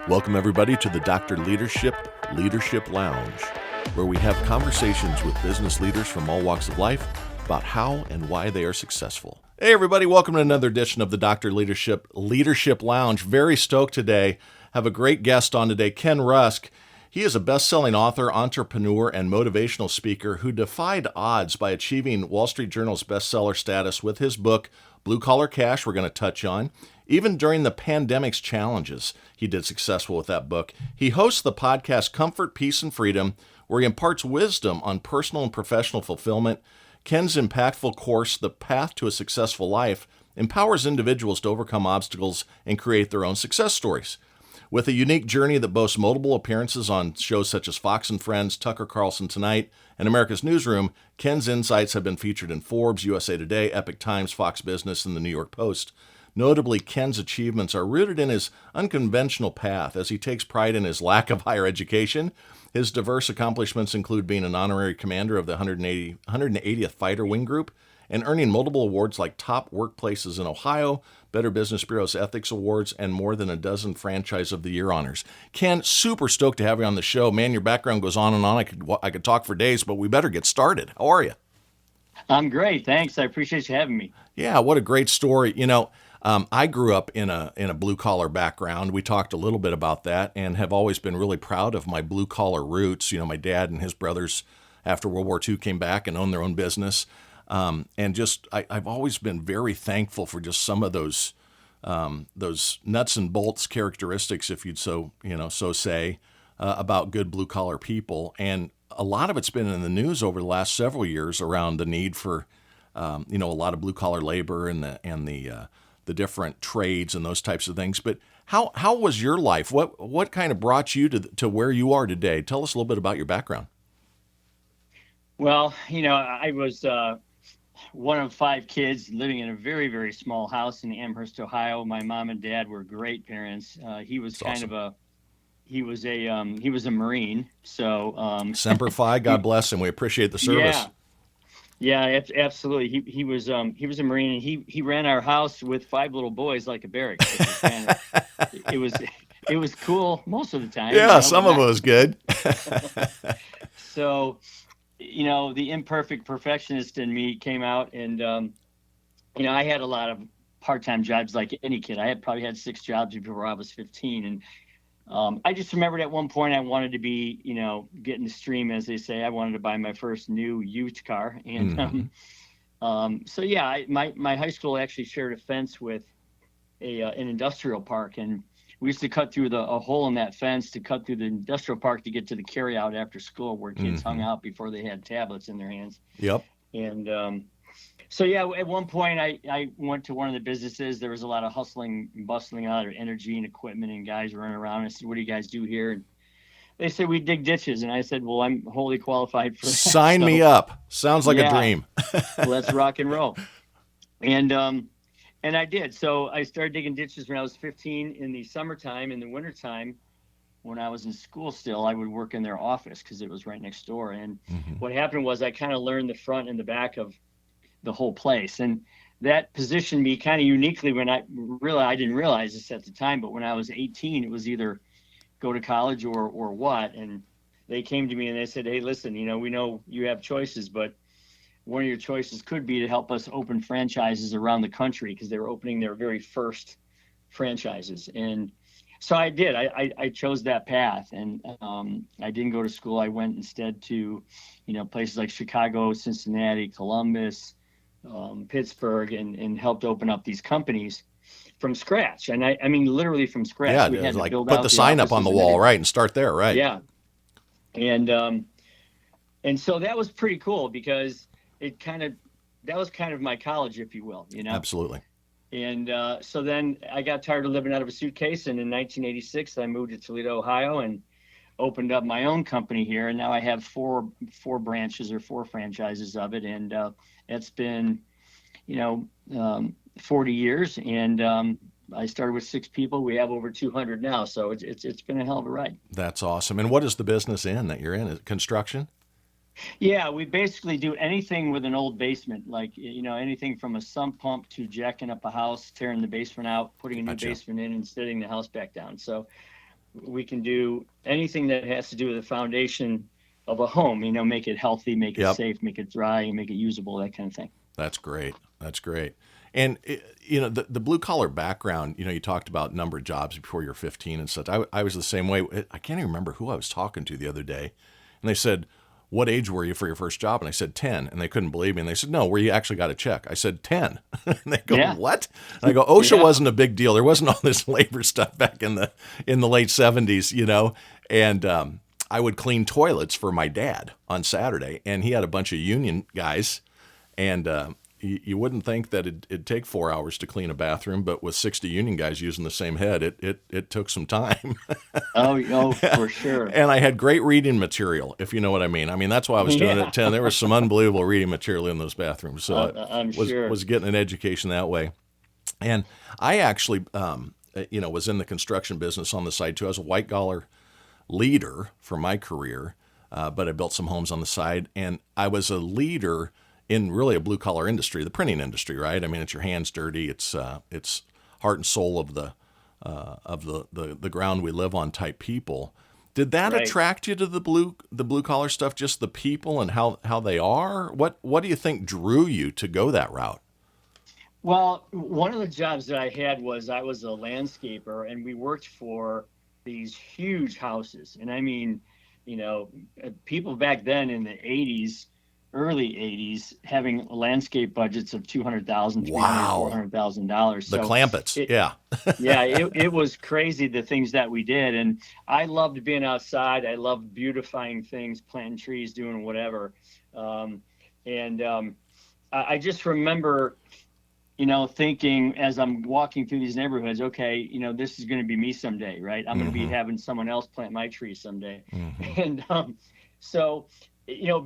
Welcome, everybody, to the Dr. Leadership Lounge, where we have conversations with business leaders from all walks of life about how and why they are successful. Hey, everybody, welcome to another edition of the Dr. Leadership Lounge. Very stoked today. Have a great guest on today, Ken Rusk. He is a best-selling author, entrepreneur, and motivational speaker who defied odds by achieving Wall Street Journal's bestseller status with his book, Blue Collar Cash, we're going to touch on. Even during the pandemic's challenges, he did successful with that book. He hosts the podcast Comfort, Peace, and Freedom, where he imparts wisdom on personal and professional fulfillment. Ken's impactful course, The Path to a Successful Life, empowers individuals to overcome obstacles and create their own success stories. With a unique journey that boasts multiple appearances on shows such as Fox and Friends, Tucker Carlson Tonight, and America's Newsroom, Ken's insights have been featured in Forbes, USA Today, Epic Times, Fox Business, and the New York Post. Notably, Ken's achievements are rooted in his unconventional path as he takes pride in his lack of higher education. His diverse accomplishments include being an honorary commander of the 180th Fighter Wing Group and earning multiple awards like Top Workplaces in Ohio, Better Business Bureau's Ethics Awards, and more than a dozen Franchise of the Year honors. Ken, super stoked to have you on the show. Man, your background goes on and on. I could talk for days, but we better get started. How are you? I'm great. Thanks. I appreciate you having me. Yeah, what a great story. I grew up in a blue collar background. We talked a little bit about that and have always been really proud of my blue collar roots. My dad and his brothers after World War II came back and owned their own business. I've always been very thankful for just some of those nuts and bolts characteristics, if you'd so say, about good blue collar people. And a lot of it's been in the news over the last several years around the need for, a lot of blue collar labor and the different trades and those types of things. But how was your life? What kind of brought you to where you are today? Tell us a little bit about your background. Well, I was one of 5 kids living in a very, very small house in Amherst, Ohio. My mom and dad were great parents. He was he was a Marine. So Semper Fi, God bless him. We appreciate the service. Yeah, absolutely. He was a Marine, and he ran our house with 5 little boys like a barracks. It was cool most of the time. Yeah, some of it was good. So, the imperfect perfectionist in me came out, and I had a lot of part-time jobs like any kid. I probably had 6 jobs before I was 15, and I just remembered at one point I wanted to be, get in the stream, as they say. I wanted to buy my first new used car, and my high school actually shared a fence with an industrial park, and we used to cut through a hole in that fence to cut through the industrial park to get to the carryout after school where kids hung out before they had tablets in their hands. Yep. And at one point I went to one of the businesses. There was a lot of hustling and bustling, a lot of energy and equipment and guys running around. I said, "What do you guys do here?" And they said, "We dig ditches." And I said, "Well, I'm wholly qualified for that." Sign me up. Sounds like a dream. Let's rock and roll. And I did. So I started digging ditches when I was 15 in the summertime. In the wintertime, when I was in school still, I would work in their office because it was right next door. And what happened was I kind of learned the front and the back of the whole place. And that positioned me kind of uniquely when I didn't realize this at the time, but when I was 18, it was either go to college or what. And they came to me and they said, "Hey, listen, we know you have choices, but one of your choices could be to help us open franchises around the country," because they were opening their very first franchises. And so I did. I chose that path, and I didn't go to school. I went instead to, places like Chicago, Cincinnati, Columbus, Pittsburgh, and helped open up these companies from scratch. And I mean, literally from scratch. Yeah, we had to build put out the sign up on the wall, right, and start there, right? Yeah. And so that was pretty cool because that was kind of my college, if you will, Absolutely. And so then I got tired of living out of a suitcase, and in 1986 I moved to Toledo, Ohio, and opened up my own company here. And now I have four branches or 4 franchises of it, and it's been 40 years, and I started with 6 people. We have over 200 now, so it's been a hell of a ride. That's awesome. And what is the business that you're in? Is it construction? Yeah, we basically do anything with an old basement, like, anything from a sump pump to jacking up a house, tearing the basement out, putting a new basement in, and setting the house back down. So we can do anything that has to do with the foundation of a home, make it healthy, make it Yep. safe, make it dry, make it usable, that kind of thing. That's great. That's great. And the blue collar background, you talked about number of jobs before you're 15 and such. I was the same way. I can't even remember who I was talking to the other day. And they said, "What age were you for your first job?" And I said 10. And they couldn't believe me. And they said, "No, where you actually got a check?" I said 10. And they go, Yeah. "What?" And I go, "OSHA Yeah. wasn't a big deal. There wasn't all this labor stuff back in the late 70s, And I would clean toilets for my dad on Saturday, and he had a bunch of union guys, and you wouldn't think that it'd take 4 hours to clean a bathroom, but with 60 union guys using the same head, it took some time. Oh, for sure. And I had great reading material, if you know what I mean. I mean, that's why I was doing it at 10. There was some unbelievable reading material in those bathrooms. So I'm sure. was getting an education that way. And I actually, was in the construction business on the side too. I was a white collar leader for my career, but I built some homes on the side, and I was a leader in really a blue collar industry, the printing industry, right? I mean, it's your hands dirty. It's heart and soul of the ground we live on type people. Did that Right. attract you to the blue collar stuff? Just the people and how they are? What do you think drew you to go that route? Well, one of the jobs that I had was I was a landscaper, and we worked for these huge houses. And I mean, people back then in the 80s, early 80s, having landscape budgets of $200,000, Wow. $400,000. The Clampets, yeah. Yeah, it was crazy, the things that we did. And I loved being outside. I loved beautifying things, planting trees, doing whatever. I just remember, thinking as I'm walking through these neighborhoods, okay, this is going to be me someday, right? I'm going to be having someone else plant my trees someday. And so,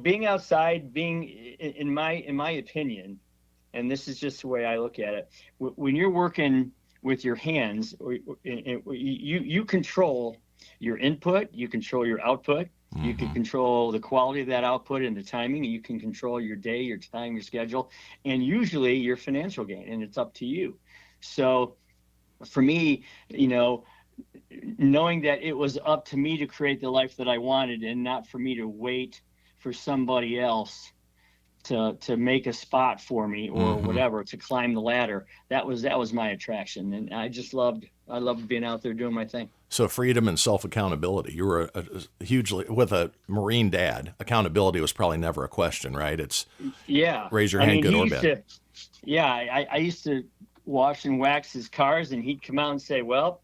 being outside, being in my opinion, and this is just the way I look at it, when you're working with your hands, you control your input, you control your output. You can control the quality of that output and the timing. You can control your day, your time, your schedule, and usually your financial gain, and it's up to you. So for me, knowing that it was up to me to create the life that I wanted and not for me to wait for somebody else to make a spot for me or whatever, to climb the ladder, that was my attraction. And I loved being out there doing my thing. So freedom and self-accountability. You were a hugely, with a Marine dad, accountability was probably never a question, right? It's raise your hand, good or bad. I used to wash and wax his cars, and he'd come out and say, well,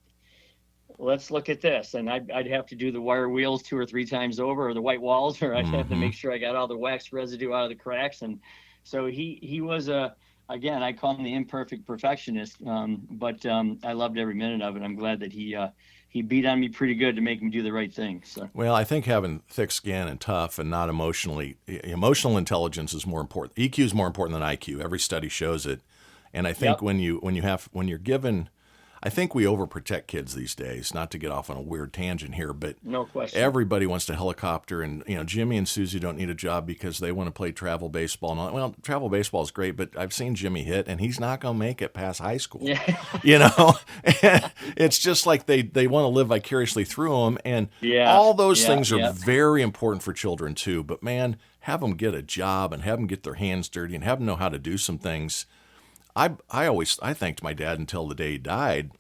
let's look at this. And I'd have to do the wire wheels 2 or 3 times over, or the white walls, or I'd have to make sure I got all the wax residue out of the cracks. And so he was again, I call him the imperfect perfectionist, but I loved every minute of it. I'm glad that he beat on me pretty good to make me do the right thing. So. Well, I think having thick skin and tough and not emotional intelligence is more important. EQ is more important than IQ. Every study shows it. And I think when you're given, I think we overprotect kids these days, not to get off on a weird tangent here, but no question. Everybody wants to helicopter, and Jimmy and Susie don't need a job because they want to play travel baseball and all that. Well, travel baseball is great, but I've seen Jimmy hit, and he's not going to make it past high school. Yeah. It's just like they want to live vicariously through them, and Yeah. all those things are Yeah. very important for children too. But man, have them get a job and have them get their hands dirty and have them know how to do some things. I thanked my dad until the day he died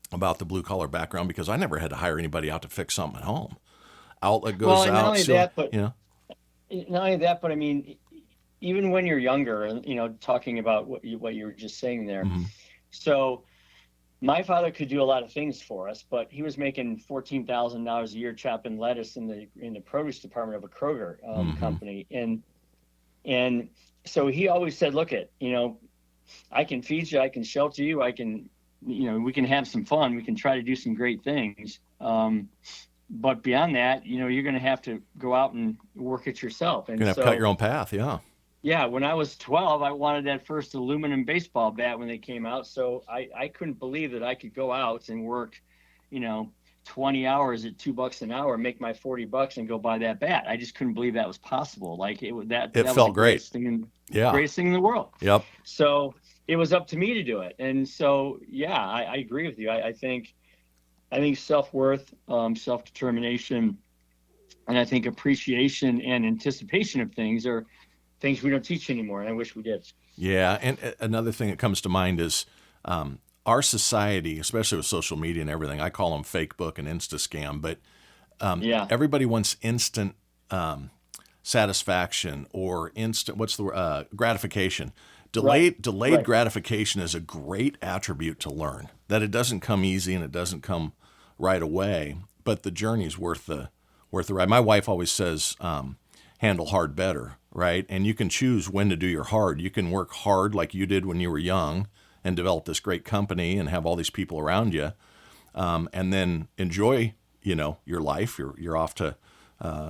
about the blue collar background, because I never had to hire anybody out to fix something at home. Outlet goes out. Not only that, but I mean, even when you're younger, and talking about what you were just saying there. So my father could do a lot of things for us, but he was making $14,000 a year chopping lettuce in the produce department of a Kroger company, and so he always said, "Look, I can feed you, I can shelter you, I can." We can have some fun. We can try to do some great things. But beyond that, you're going to have to go out and work it yourself. And you're going to have to cut your own path. Yeah. Yeah. When I was 12, I wanted that first aluminum baseball bat when they came out. So I couldn't believe that I could go out and work, 20 hours at $2 an hour, make my $40 and go buy that bat. I just couldn't believe that was possible. Like it felt great. Greatest thing in the world. Yep. So it was up to me to do it. And so, I agree with you. I think I think self-worth, self-determination, and I think appreciation and anticipation of things are things we don't teach anymore, and I wish we did. Yeah, and another thing that comes to mind is our society, especially with social media and everything. I call them fake book and insta scam, but Yeah, everybody wants instant satisfaction or instant gratification. right, Delayed right. gratification is a great attribute to learn. That it doesn't come easy and it doesn't come right away, but the journey's worth the ride. My wife always says, handle hard better, right? And you can choose when to do your hard. You can work hard like you did when you were young and develop this great company and have all these people around you, and then enjoy, your life. You're off to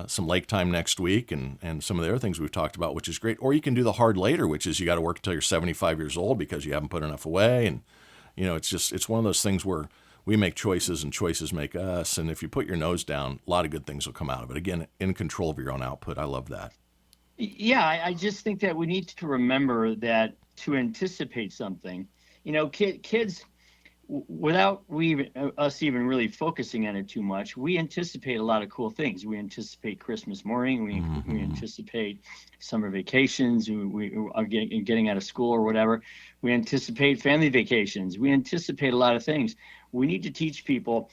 some lake time next week and some of the other things we've talked about, which is great. Or you can do the hard later, which is you got to work until you're 75 years old because you haven't put enough away. And, it's one of those things where we make choices and choices make us. And if you put your nose down, a lot of good things will come out of it. Again, in control of your own output. I love that. Yeah, I just think that we need to remember that to anticipate something, kids, without us even really focusing on it too much, we anticipate a lot of cool things. We anticipate Christmas morning. We Mm-hmm. anticipate summer vacations. We are getting out of school or whatever. We anticipate family vacations. We anticipate a lot of things. We need to teach people.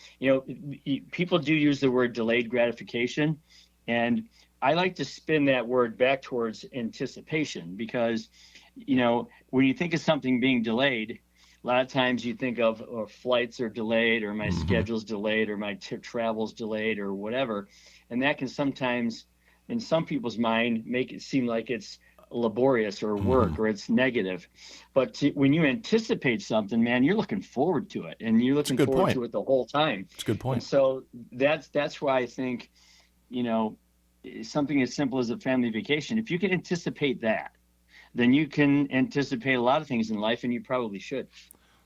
People do use the word delayed gratification, and I like to spin that word back towards anticipation because, when you think of something being delayed, a lot of times you think of or flights are delayed or my Mm-hmm. schedule's delayed or my travel's delayed or whatever. And that can sometimes, in some people's mind, make it seem like it's laborious or Mm-hmm. work or it's negative. But when you anticipate something, man, you're looking forward to it and you're It's a looking good forward point. to it the whole time. It's a good And point. so that's why I think, you know, something as simple as a family vacation, if you can anticipate that, then you can anticipate a lot of things in life and you probably should.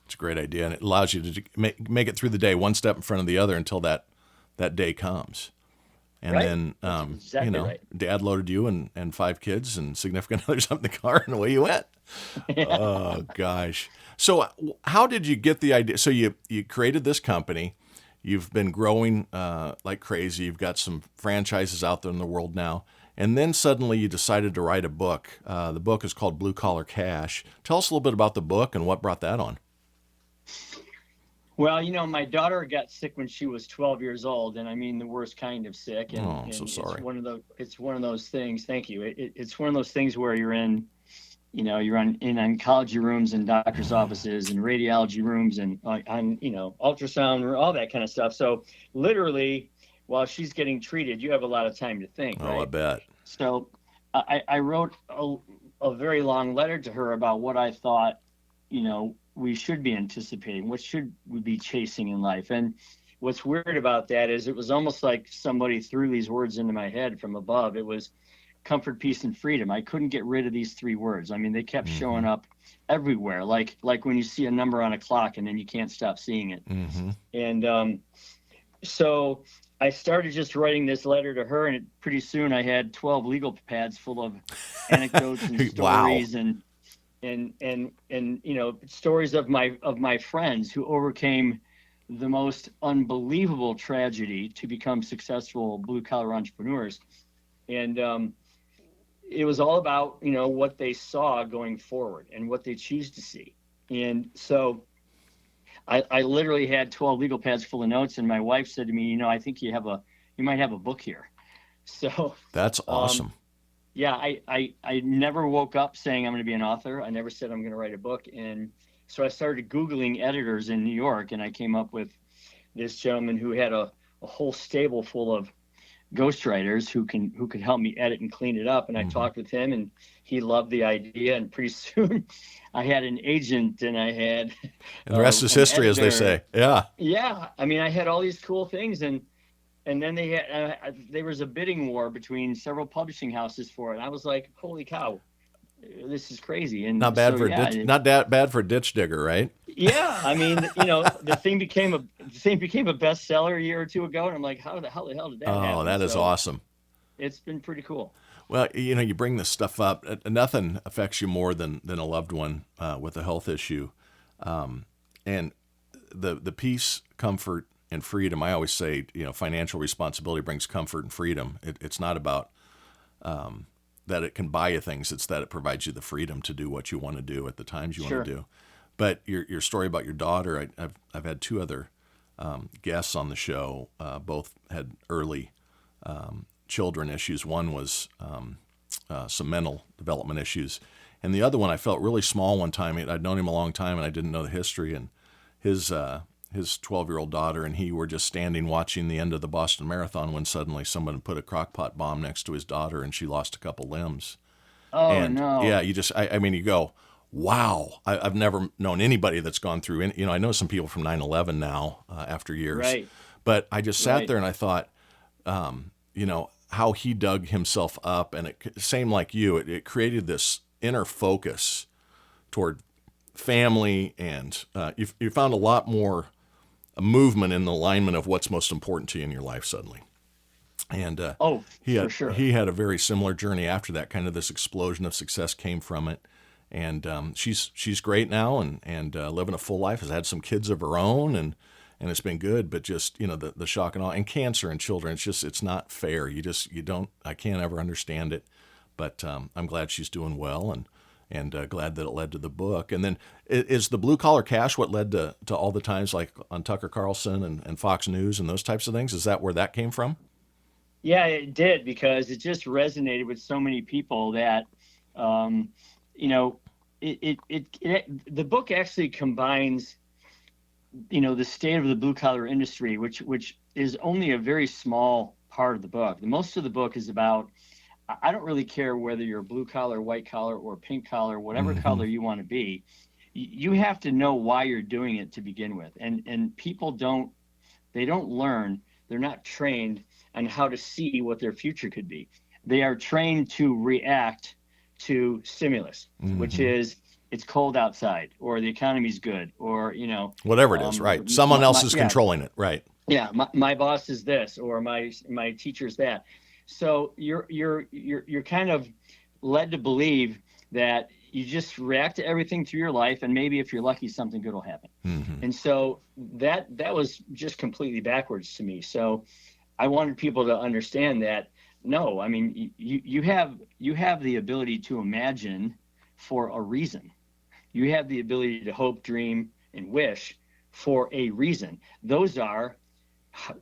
It's a great idea, and it allows you to make it through the day one step in front of the other until that day comes. And Right? then, That's exactly right. dad loaded you and five kids and significant others up in the car, and away you went. Yeah. Oh gosh! So, how did you get the idea? So you created this company. You've been growing like crazy. You've got some franchises out there in the world now. And then suddenly you decided to write a book. The book is called Blue Collar Cash. Tell us a little bit about the book and what brought that on. Well, my daughter got sick when she was 12 years old, and I mean the worst kind of sick. Oh, And I'm so and sorry. it's one of those things. Thank you. It's one of those things where you're in oncology rooms and doctors' offices and radiology rooms and on ultrasound, all that kind of stuff. So literally, while she's getting treated, you have a lot of time to think, Oh, I right? bet. So I wrote a very long letter to her about what I thought, we should be anticipating, what should we be chasing in life. And what's weird about that is it was almost like somebody threw these words into my head from above. It was comfort, peace, and freedom. I couldn't get rid of these three words. I mean, they kept Mm-hmm. showing up everywhere, like when you see a number on a clock and then you can't stop seeing it. Mm-hmm. And so I started just writing this letter to her, and pretty soon I had 12 legal pads full of anecdotes and Wow. stories and stories of my friends who overcame the most unbelievable tragedy to become successful blue collar entrepreneurs. And it was all about what they saw going forward and what they choose to see. And so I literally had 12 legal pads full of notes, and my wife said to me, I think you might have a book here. So, That's um, awesome. yeah, I never woke up saying I'm going to be an author. I never said I'm going to write a book. And so I started Googling editors in New York, and I came up with this gentleman who had a whole stable full of ghostwriters who could help me edit and clean it up. And I Mm-hmm. talked with him, and he loved the idea. And pretty soon, I had an agent, and I had And the rest is an history, as they editor. say. Yeah. Yeah, I mean, I had all these cool things, and then there was a bidding war between several publishing houses for it. And I was like, holy cow, this is crazy. Not And bad so for a yeah, ditch. Not that bad for a ditch digger, right? yeah. I mean, the thing became a bestseller a year or two ago, and I'm like, how the hell did that Oh, happen? that is So awesome. it's been pretty cool. Well, you bring this stuff up. Nothing affects you more than a loved one with a health issue, and the peace, comfort, and freedom. I always say, financial responsibility brings comfort and freedom. It's not about that it can buy you things. It's that it provides you the freedom to do what you want to do at the times you Sure. want to do. But your story about your daughter, I've had two other guests on the show. Both had early children issues. One was some mental development issues, and the other one I felt really small one time. I'd known him a long time, and I didn't know the history. And his 12-year-old daughter and he were just standing watching the end of the Boston Marathon when suddenly someone put a crockpot bomb next to his daughter, and she lost a couple limbs. Oh, And no. yeah, I mean, you go, wow. I've never known anybody that's gone through. I know some people from 9/11 now after years, Right. but I just sat Right. there and I thought, how he dug himself up, and same like you, it created this inner focus toward family, and you found a lot more movement in the alignment of what's most important to you in your life suddenly. And for sure. he had a very similar journey after that. Kind of this explosion of success came from it. And she's great now and living a full life. Has had some kids of her own, and it's been good. But just the shock and awe, and cancer in children, it's not fair. I can't ever understand it. But I'm glad she's doing well, and glad that it led to the book. And then is the blue collar cash what led to all the times like on Tucker Carlson and Fox News and those types of things? Is that where that came from? Yeah, it did, because it just resonated with so many people that, the book actually combines, the state of the blue collar industry, which is only a very small part of the book. Most of the book is about, I don't really care whether you're blue collar, white collar, or pink collar, whatever color you want to be. You have to know why you're doing it to begin with. And people don't learn, they're not trained on how to see what their future could be. They are trained to react to stimulus, which is it's cold outside, or the economy's good, or, whatever it is, right? Someone else is controlling it, right? Yeah, my boss is this, or my teacher's that. So you're kind of led to believe that you just react to everything through your life, and maybe if you're lucky, something good will happen. And so that was just completely backwards to me. So I wanted people to understand that, no, I mean, you have the ability to imagine for a reason. You have the ability to hope, dream, and wish for a reason. Those are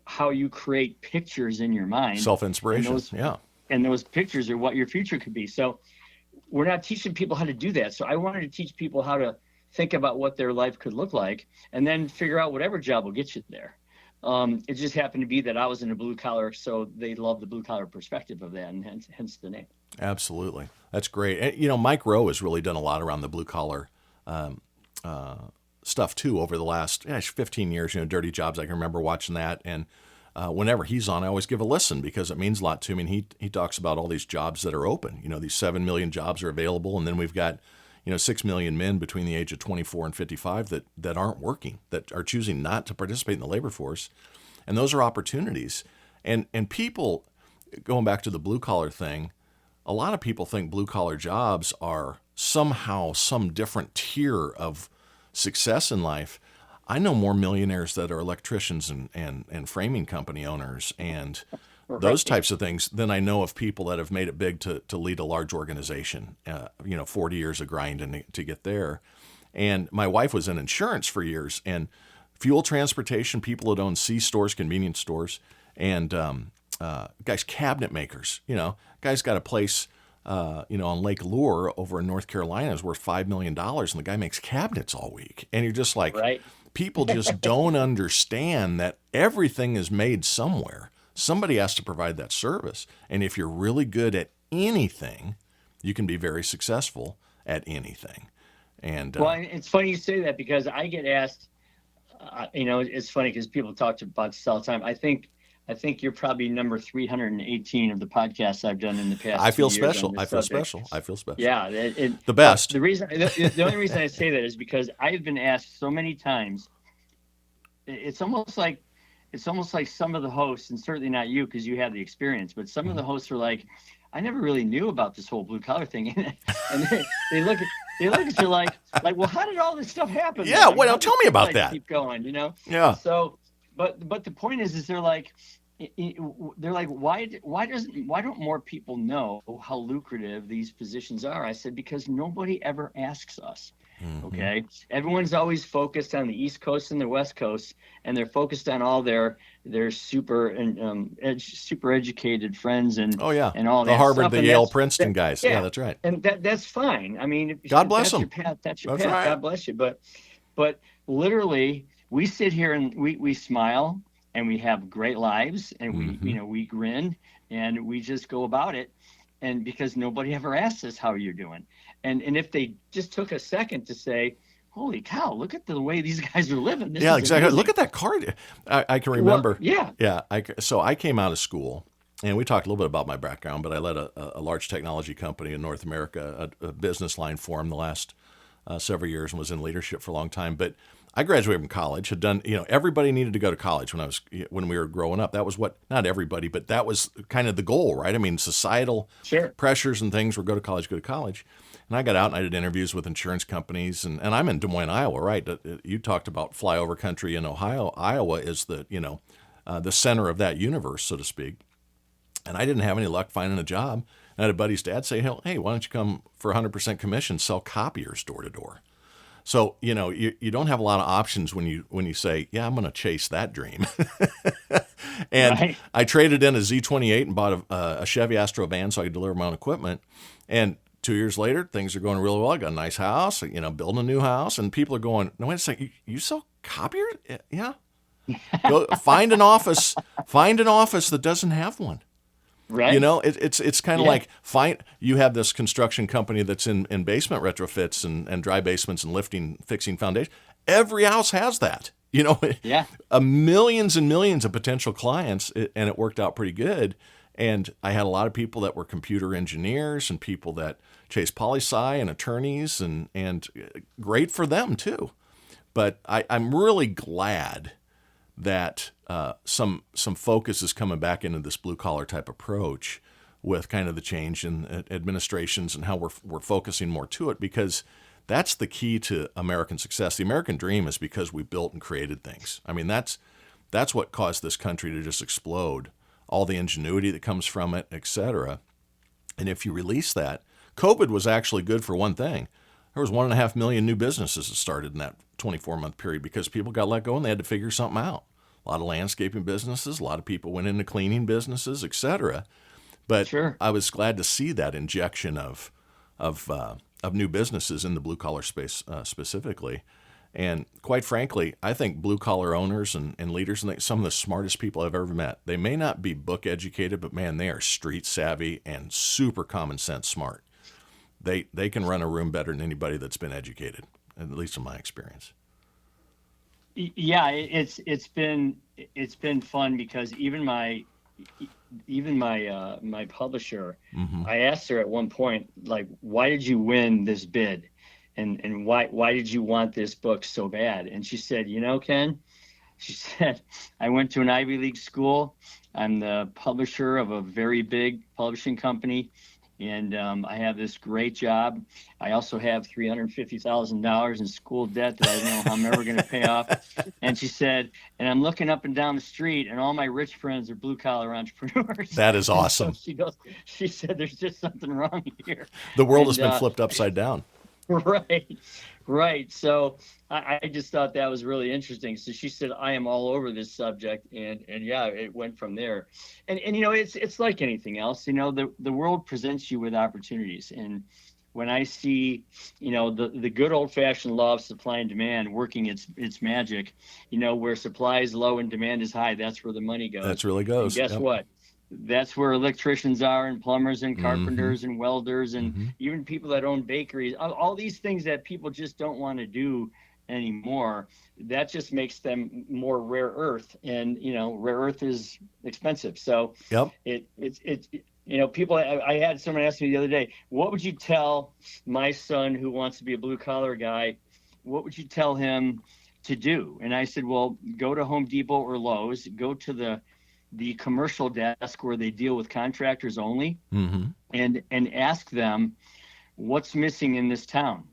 how you create pictures in your mind. Self-inspiration, yeah. And those pictures are what your future could be. So we're not teaching people how to do that. So I wanted to teach people how to think about what their life could look like, and then figure out whatever job will get you there. It just happened to be that I was in a blue collar, so they love the blue collar perspective of that, and hence the name. Absolutely. That's great. And, Mike Rowe has really done a lot around the blue collar stuff too over the last 15 years. Dirty Jobs, I can remember watching that. And whenever he's on, I always give a listen because it means a lot to me. And he talks about all these jobs that are open. These 7 million jobs are available. And then we've got 6 million men between the age of 24 and 55 that aren't working, that are choosing not to participate in the labor force. And those are opportunities. And people, going back to the blue collar thing, a lot of people think blue collar jobs are somehow some different tier of success in life. I know more millionaires that are electricians and framing company owners and those types of things than I know of people that have made it big to lead a large organization, 40 years of grinding to get there. And my wife was in insurance for years, and fuel transportation, people that own C-stores, convenience stores, and guys, cabinet makers. Guy's got a place, on Lake Lure over in North Carolina is worth $5 million, and the guy makes cabinets all week. And you're just like, right. People just don't understand that everything is made somewhere. Somebody has to provide that service. And if you're really good at anything, you can be very successful at anything. And well, it's funny you say that, because I get asked, it's funny because people talk about this all the time. I think you're probably number 318 of the podcasts I've done in the past. I feel special. I feel special. Yeah. The best. The only reason I say that is because I've been asked so many times. It's almost like some of the hosts, and certainly not you because you have the experience, but some of the hosts are like, I never really knew about this whole blue collar thing. And they look at you like, well, how did all this stuff happen? Yeah, well, tell me about that. Keep going, Yeah. So but the point is they're like, why don't more people know how lucrative these positions are? I said, because nobody ever asks us. Mm-hmm. Okay, everyone's always focused on the East Coast and the West Coast, and they're focused on all their super educated friends Oh yeah, and all the that Harvard, stuff. the And Yale, that's Princeton that, guys. Yeah, yeah, that's right. and that's fine. I mean, God if bless that's your them. path, that's your That's path. right. God bless you. But literally, we sit here and we smile and we have great lives and Mm-hmm. we grin and we just go about it. And because nobody ever asks us how you're doing. And if they just took a second to say, holy cow, look at the way these guys are living. This Yeah, is exactly. Look amazing. at that card. I can Well, remember. yeah, Yeah, so I came out of school, and we talked a little bit about my background, but I led a large technology company in North America, a business line for them the last several years, and was in leadership for a long time. But I graduated from college, had done, everybody needed to go to college when we were growing up. That was what, not everybody, but that was kind of the goal, right? I mean, societal sure. pressures and things were go to college, go to college. And I got out and I did interviews with insurance companies, and I'm in Des Moines, Iowa, right? You talked about flyover country in Ohio. Iowa is the center of that universe, so to speak. And I didn't have any luck finding a job. And I had a buddy's dad say, hey, why don't you come for 100% commission, sell copiers door to door? So, you don't have a lot of options when you say, yeah, I'm going to chase that dream. And Right. I traded in a Z28 and bought a Chevy Astro van so I could deliver my own equipment. And 2 years later, things are going really well. I got a nice house, building a new house, and people are going, no, wait a second, you sell copiers? Yeah. Go find an office that doesn't have one. Right. It's kind of Yeah. like you have this construction company that's in basement retrofits and dry basements and fixing foundation. Every house has that. Yeah. Millions and millions of potential clients, and it worked out pretty good. And I had a lot of people that were computer engineers and people that chase poli-sci and attorneys, and great for them too. But I'm really glad that some focus is coming back into this blue collar type approach with kind of the change in administrations and how we're focusing more to it, because that's the key to American success. The American dream is because we built and created things. I mean, that's what caused this country to just explode. All the ingenuity that comes from it, et cetera. And if you release that, COVID was actually good for one thing. There was 1.5 million new businesses that started in that 24-month period because people got let go and they had to figure something out. A lot of landscaping businesses, a lot of people went into cleaning businesses, et cetera. But Sure. I was glad to see that injection of new businesses in the blue collar space specifically. And quite frankly, I think blue collar owners and leaders and some of the smartest people I've ever met. They may not be book educated, but man, they are street savvy and super common sense smart. They can run a room better than anybody that's been educated, at least in my experience. Yeah, it's been fun because my publisher, Mm-hmm. I asked her at one point, like, why did you win this bid, and why did you want this book so bad? And she said, Ken, she said, I went to an Ivy League school. I'm the publisher of a very big publishing company. And I have this great job. I also have $350,000 in school debt that I don't know how I'm ever going to pay off. And she said, and I'm looking up and down the street, and all my rich friends are blue collar entrepreneurs. That is awesome. So she said, there's just something wrong here. The world has And been flipped upside down. Right. So I just thought that was really interesting. So she said, I am all over this subject. And yeah, it went from there. And it's like anything else. The world presents you with opportunities. And when I see, the good old fashioned law of supply and demand working its magic, where supply is low and demand is high, that's where the money goes. That's really goes. And guess Yep. what? That's where electricians are, and plumbers and carpenters Mm-hmm. and welders and Mm-hmm. even people that own bakeries, all these things that people just don't want to do anymore. That just makes them more rare earth, and rare earth is expensive. So Yep. it's people. I had someone ask me the other day, what would you tell my son who wants to be a blue collar guy? What would you tell him to do? And I said, well, go to Home Depot or Lowe's, go to the commercial desk where they deal with contractors only, Mm-hmm. and ask them, what's missing in this town,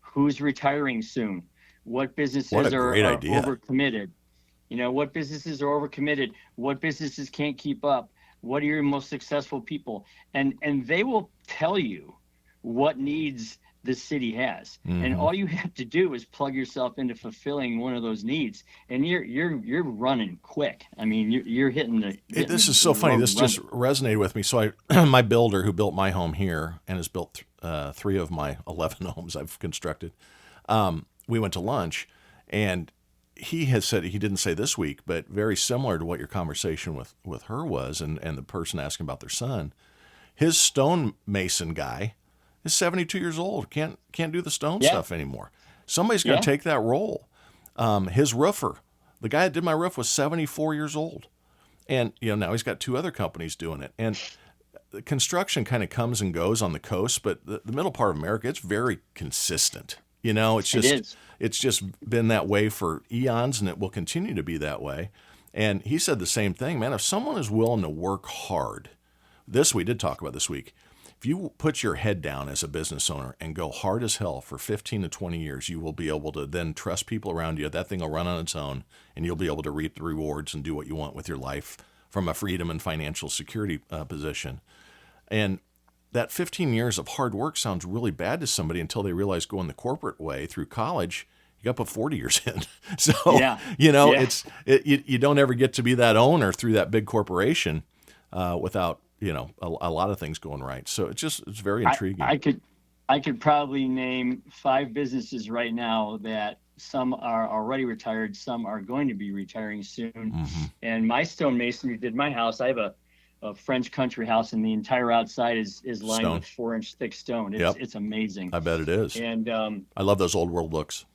who's retiring soon, what What businesses a great are idea. overcommitted. What businesses are overcommitted? What businesses can't keep up? What are your most successful people? And they will tell you what needs the city has. And all you have to do is plug yourself into fulfilling one of those needs, and you're running quick. I mean, you're hitting This is so funny. This just resonated with me. So my builder who built my home here and has built 3 of my 11 homes I've constructed, we went to lunch, and he has said, he didn't say this week, but very similar to what your conversation with her was, and the person asking about their son, his stonemason guy is 72 years old, can't do the stone stuff anymore. Somebody's going to take that role. His roofer, the guy that did my roof, was 74 years old. And now he's got 2 other companies doing it. And the construction kind of comes and goes on the coast, but the middle part of America, it's very consistent. It's just been that way for eons, and it will continue to be that way. And he said the same thing, man. If someone is willing to work hard, we did talk about this week. If you put your head down as a business owner and go hard as hell for 15 to 20 years, you will be able to then trust people around you. That thing will run on its own, and you'll be able to reap the rewards and do what you want with your life from a freedom and financial security position. And that 15 years of hard work sounds really bad to somebody until they realize going the corporate way through college, you got to put 40 years in. So, you don't ever get to be that owner through that big corporation without, a lot of things going right. So it's very intriguing. I could probably name 5 businesses right now that some are already retired, some are going to be retiring soon. And my stonemasonry did my house. I have a French country house, and the entire outside is lined with 4-inch thick stone. It's amazing. I bet it is. And I love those old world looks.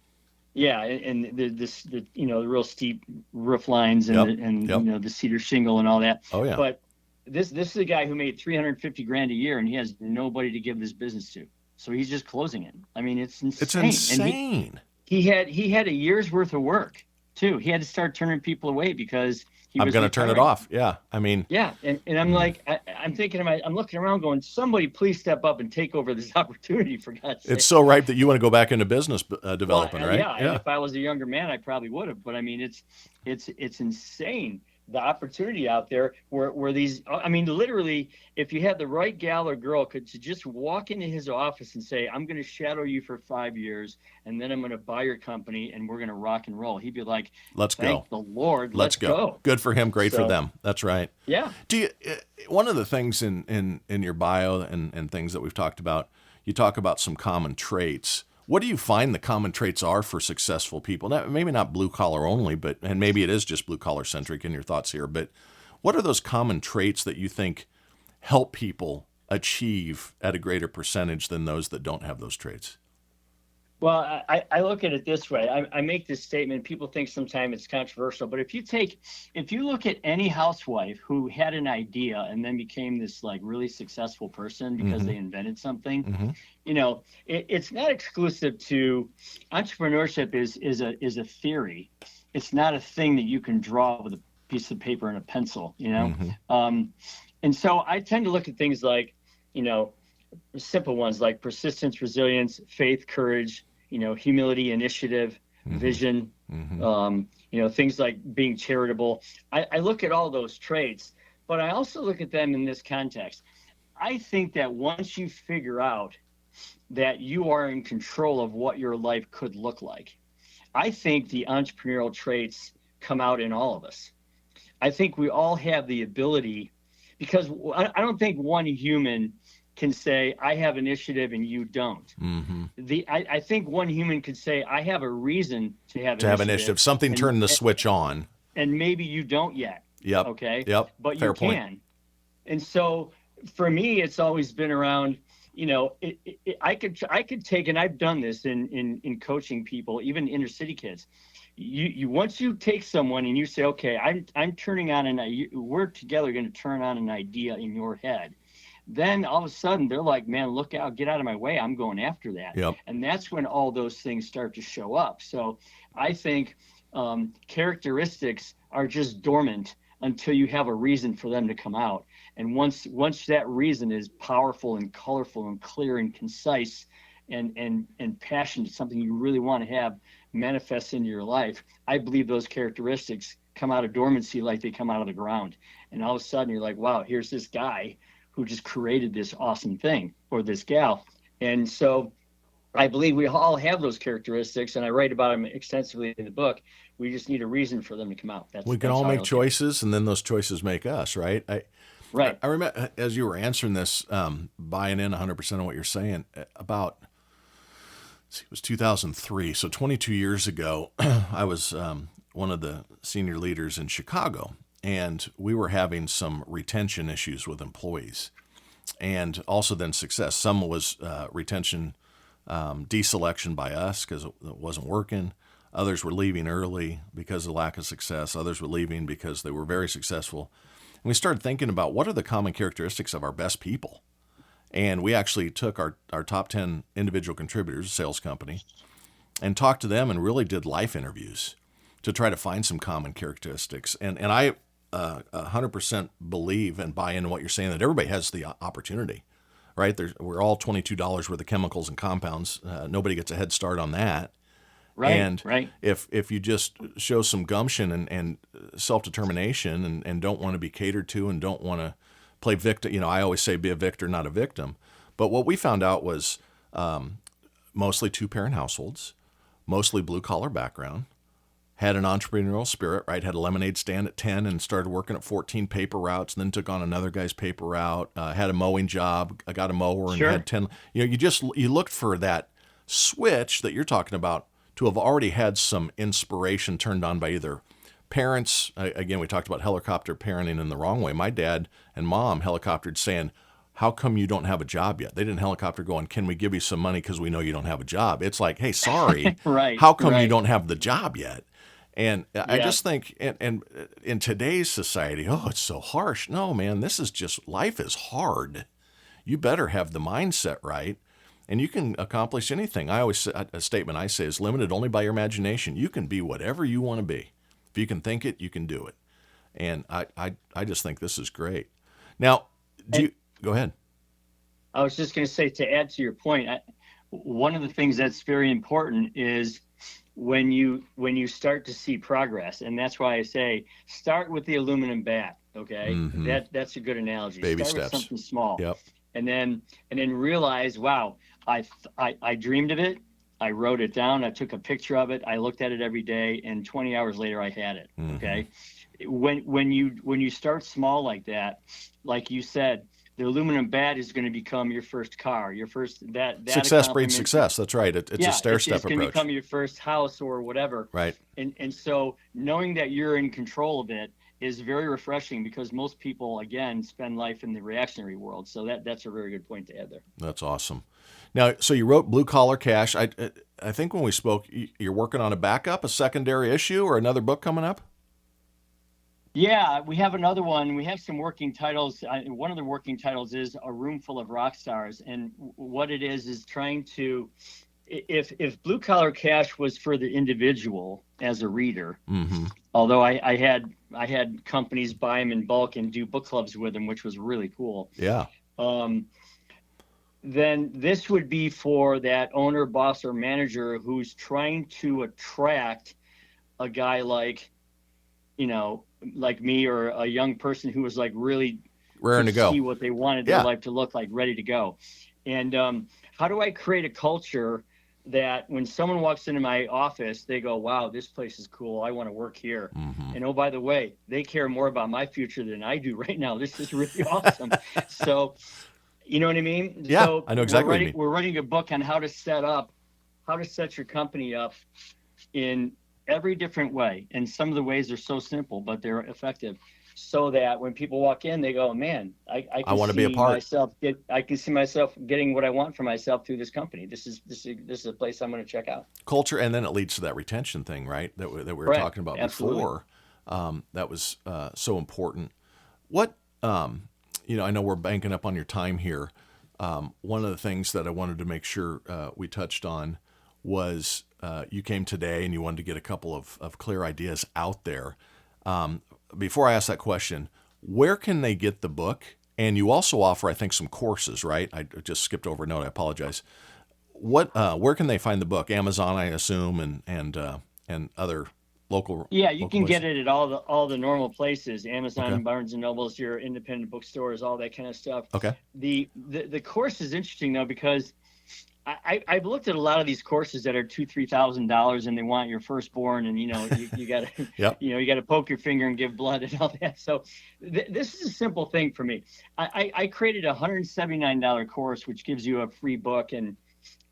Yeah, and the real steep roof lines and the cedar shingle and all that. Oh yeah. But this is a guy who made $350,000 a year, and he has nobody to give this business to, so he's just closing it. I mean, it's insane. It's insane. And he had a year's worth of work too. He had to start turning people away because I'm going to turn it off. Yeah. I mean, and I'm like, I'm thinking, I'm looking around going, somebody please step up and take over this opportunity, for God's sake. It's so ripe that you want to go back into business development, right? Yeah. If I was a younger man, I probably would have. But I mean, it's insane, the opportunity out there where these, I mean, literally, if you had the right gal or girl to just walk into his office and say, I'm going to shadow you for 5 years, and then I'm going to buy your company, and we're going to rock and roll. He'd be like, let's go. Thank the Lord. Let's go. Good for him. Great for them. That's right. Yeah. One of the things in your bio and things that we've talked about, you talk about some common traits. What do you find the common traits are for successful people? Now, maybe not blue collar only, and maybe it is just blue collar centric in your thoughts here, but what are those common traits that you think help people achieve at a greater percentage than those that don't have those traits? Well, I look at it this way. I make this statement. People think sometimes it's controversial, but if you look at any housewife who had an idea and then became this like really successful person because they invented something, it's not exclusive to entrepreneurship. Is a theory. It's not a thing that you can draw with a piece of paper and a pencil. And so I tend to look at things like, simple ones like persistence, resilience, faith, courage, humility, initiative, vision, things like being charitable. I look at all those traits, but I also look at them in this context. I think that once you figure out that you are in control of what your life could look like, I think the entrepreneurial traits come out in all of us. I think we all have the ability, because I don't think one human can say, I have initiative and you don't. I think one human could say, I have a reason to have initiative. Something turned the switch on. And maybe you don't yet. Yep. Okay. Yep. But Fair you point. can. And so for me, it's always been around, I could take, and I've done this in coaching people, even inner city kids. You once you take someone and you say, okay, I'm turning on we're together going to turn on an idea in your head. Then all of a sudden they're like, man, look out, get out of my way. I'm going after that. Yep. And that's when all those things start to show up. So I think characteristics are just dormant until you have a reason for them to come out. And once that reason is powerful and colorful and clear and concise and passionate, something you really want to have manifest into your life, I believe those characteristics come out of dormancy like they come out of the ground. And all of a sudden you're like, wow, here's this guy who just created this awesome thing, or this gal. And so I believe we all have those characteristics, and I write about them extensively in the book. We just need a reason for them to come out. We can all make choices, and then those choices make us, right? Right. I remember as you were answering this, buying in 100% of what you're saying about, it was 2003. So 22 years ago, I was one of the senior leaders in Chicago, and we were having some retention issues with employees, and also then success. Some was retention deselection by us because it wasn't working. Others were leaving early because of lack of success. Others were leaving because they were very successful. And we started thinking about what are the common characteristics of our best people. And we actually took our top 10 individual contributors, a sales company, and talked to them and really did life interviews to try to find some common characteristics. And I 100% believe and buy into what you're saying, that everybody has the opportunity, right? We're all $22 worth of chemicals and compounds. Nobody gets a head start on that. Right. And right. if you just show some gumption and self-determination and don't want to be catered to and don't want to play victim, I always say be a victor, not a victim. But what we found out was mostly two-parent households, mostly blue-collar background, had an entrepreneurial spirit, right? Had a lemonade stand at 10 and started working at 14 paper routes, and then took on another guy's paper route, had a mowing job, got a mower, and had 10. You looked for that switch that you're talking about to have already had some inspiration turned on by either parents. Again, we talked about helicopter parenting in the wrong way. My dad and mom helicoptered saying, how come you don't have a job yet? They didn't helicopter going, can we give you some money because we know you don't have a job? It's like, hey, sorry, right, how come right. you don't have the job yet? And I just think, and in today's society, oh, it's so harsh. No, man, this is just, life is hard. You better have the mindset right, and you can accomplish anything. I always say, a statement I say is limited only by your imagination. You can be whatever you want to be. If you can think it, you can do it. And I just think this is great. Now, go ahead. I was just going to say, to add to your point, one of the things that's very important is when you start to see progress, and that's why I say start with the aluminum bat. Okay, mm-hmm. That's a good analogy. Baby start steps. With something small. Yep. And then realize, wow, I dreamed of it. I wrote it down. I took a picture of it. I looked at it every day, and 20 hours later, I had it. Mm-hmm. Okay. When you start small like that, like you said, the aluminum bat is going to become your first car, your first that success breeds success. That's right. It's a stair step approach. It's going to become your first house or whatever. Right. And so knowing that you're in control of it is very refreshing, because most people, again, spend life in the reactionary world. So that's a very good point to add there. That's awesome. Now, so you wrote Blue Collar Cash. I think when we spoke, you're working on a backup, a secondary issue, or another book coming up? Yeah, we have another one. We have some working titles. One of the working titles is A Room Full of Rock Stars. And what it is trying to, if Blue Collar Cash was for the individual as a reader, mm-hmm. although I had companies buy them in bulk and do book clubs with them, which was really cool. Yeah. Then this would be for that owner, boss, or manager who's trying to attract a guy like me, or a young person who was like really raring to go, see what they wanted their life to look like, ready to go. And how do I create a culture that when someone walks into my office, they go, wow, this place is cool. I want to work here. Mm-hmm. And oh, by the way, they care more about my future than I do right now. This is really awesome. So, you know what I mean? Yeah, so I know exactly what you mean. We're writing a book on how to set your company up in every different way. And some of the ways are so simple, but they're effective, so that when people walk in, they go, man, I want to be a part. I can see myself getting what I want for myself through this company. This is a place I'm going to check out. Culture, and then it leads to that retention thing, right? That we were talking about before. That was so important. What, I know we're banking up on your time here. One of the things that I wanted to make sure we touched on was you came today and you wanted to get a couple of clear ideas out there. Before I ask that question, where can they get the book? And you also offer, I think, some courses, right? I just skipped over a note. I apologize. Where can they find the book? Amazon, I assume, and other Yeah, you local can get places? it at all the normal places, Okay. Amazon, Barnes and Nobles, your independent bookstores, all that kind of stuff. Okay. The course is interesting though because I've looked at a lot of these courses that are $2,000-3,000, and they want your firstborn, and you got to Yep. you got to poke your finger and give blood and all that. So this is a simple thing for me. I created a $179 course which gives you a free book, and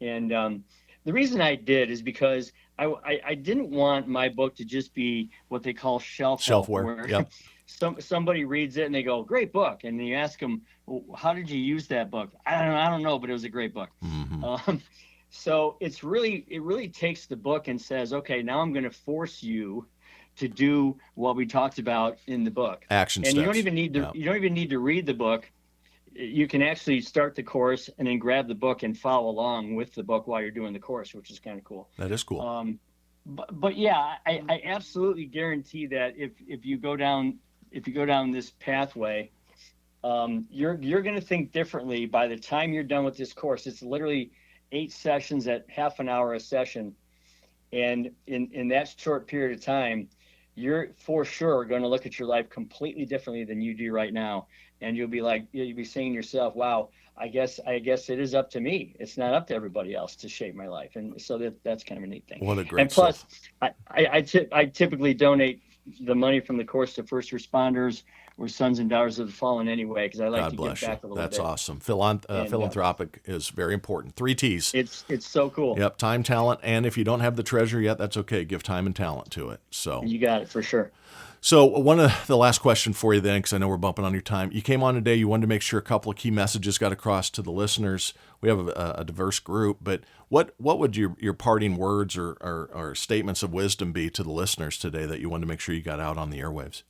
the reason I did is because I didn't want my book to just be what they call shelf help, Shelfware. where Yep. somebody reads it and they go, "Great book," and then you ask them, well, "How did you use that book?" I don't know, but it was a great book. Mm-hmm. So it really takes the book and says, "Okay, now I'm going to force you to do what we talked about in the book." Action And you don't steps. even need to Yeah. you don't even need to read the book. You can actually start the course and then grab the book and follow along with the book while you're doing the course, which is kind of cool. That is cool. But yeah, I absolutely guarantee that if you go down this pathway, you're going to think differently by the time you're done with this course. It's literally 8 sessions at half an hour a session, and in that short period of time, you're for sure going to look at your life completely differently than you do right now. And you'll be saying to yourself, wow, I guess it is up to me. It's not up to everybody else to shape my life. And so that's kind of a neat thing. What a And great plus, soul. I typically donate the money from the course to first responders or sons and daughters of the fallen anyway, because I like God to give bless you. back a little That's bit. awesome. And Philanthropic is very important. 3 T's. it's so cool. Yep. Time, talent, and if you don't have the treasure yet, that's okay. Give time and talent to it. You got it for sure. So one of the last question for you then, because I know we're bumping on your time. You came on today. You wanted to make sure a couple of key messages got across to the listeners. We have a diverse group, but what would your parting words or statements of wisdom be to the listeners today that you wanted to make sure you got out on the airwaves?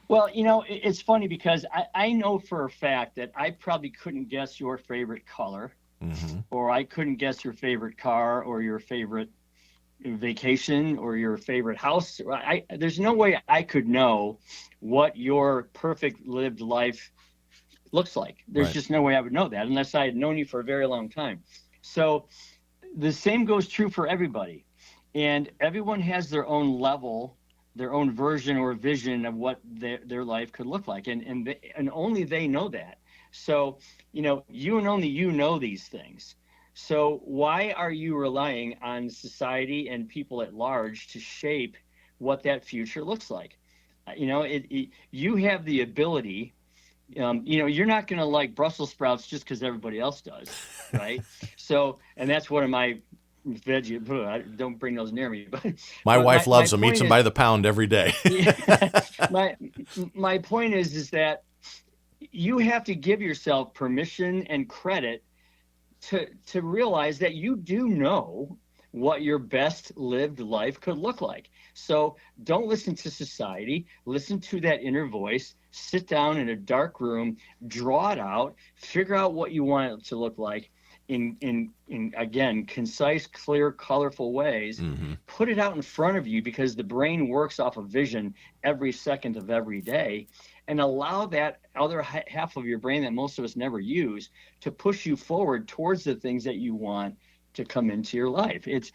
Well, it's funny because I know for a fact that I probably couldn't guess your favorite color, Mm-hmm. or I couldn't guess your favorite car, or your favorite vacation, or your favorite house. There's no way I could know what your perfect lived life looks like. There's Right. just no way I would know that unless I had known you for a very long time. So the same goes true for everybody. And everyone has their own level, their own version or vision of what their life could look like. And only they know that. So, you and only you know these things. So why are you relying on society and people at large to shape what that future looks like? You have the ability. You're not going to like Brussels sprouts just because everybody else does, right? So, and that's one of my veggie. Don't bring those near me. But My wife my loves them, eats point them is, by the pound every day. my point is that you have to give yourself permission and credit to realize that you do know what your best lived life could look like. So don't listen to society, listen to that inner voice, sit down in a dark room, draw it out, figure out what you want it to look like in again, concise, clear, colorful ways. Mm-hmm. Put it out in front of you, because the brain works off of vision every second of every day. And allow that other half of your brain that most of us never use to push you forward towards the things that you want to come into your life. It's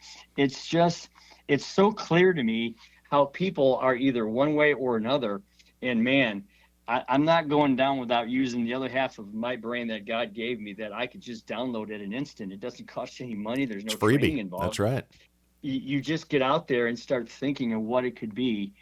so clear to me how people are either one way or another. And man, I'm not going down without using the other half of my brain that God gave me, that I could just download at an instant. It doesn't cost you any money. There's no training involved. That's right. You just get out there and start thinking of what it could be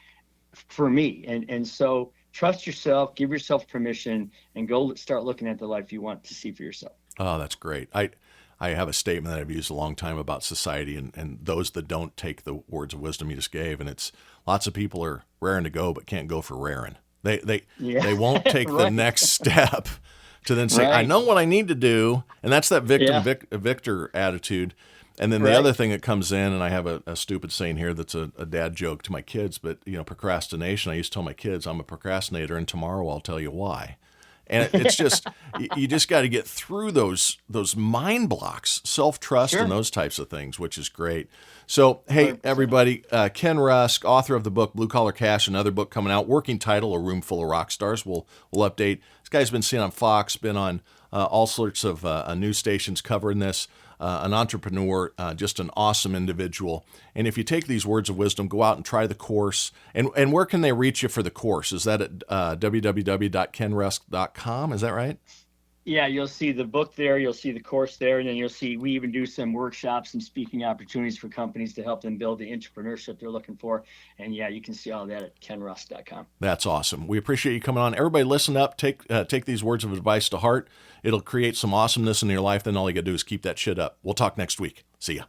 for me. And so trust yourself, give yourself permission, and go start looking at the life you want to see for yourself. Oh, that's great. I have a statement that I've used a long time about society and those that don't take the words of wisdom you just gave. And it's lots of people are raring to go, but can't go for raring. They won't take Right. the next step to then say, Right. I know what I need to do. And that's that victim Yeah. victor attitude. And then Right. the other thing that comes in, and I have a stupid saying here that's a dad joke to my kids, but procrastination. I used to tell my kids I'm a procrastinator, and tomorrow I'll tell you why. And it's just you just got to get through those mind blocks, self-trust, Sure. and those types of things, which is great. So, hey, 100%. everybody, Ken Rusk, author of the book Blue Collar Cash, another book coming out, working title, A Room Full of Rock Stars. We'll update. This guy's been seen on Fox, been on all sorts of news stations covering this. An entrepreneur, just an awesome individual. And if you take these words of wisdom, go out and try the course. And where can they reach you for the course? Is that at www.kenrusk.com? Is that right? Yeah, you'll see the book there, you'll see the course there, and then you'll see we even do some workshops and speaking opportunities for companies to help them build the entrepreneurship they're looking for. And yeah, you can see all that at kenrusk.com. That's awesome. We appreciate you coming on. Everybody listen up, take these words of advice to heart. It'll create some awesomeness in your life. Then all you got to do is keep that shit up. We'll talk next week. See ya.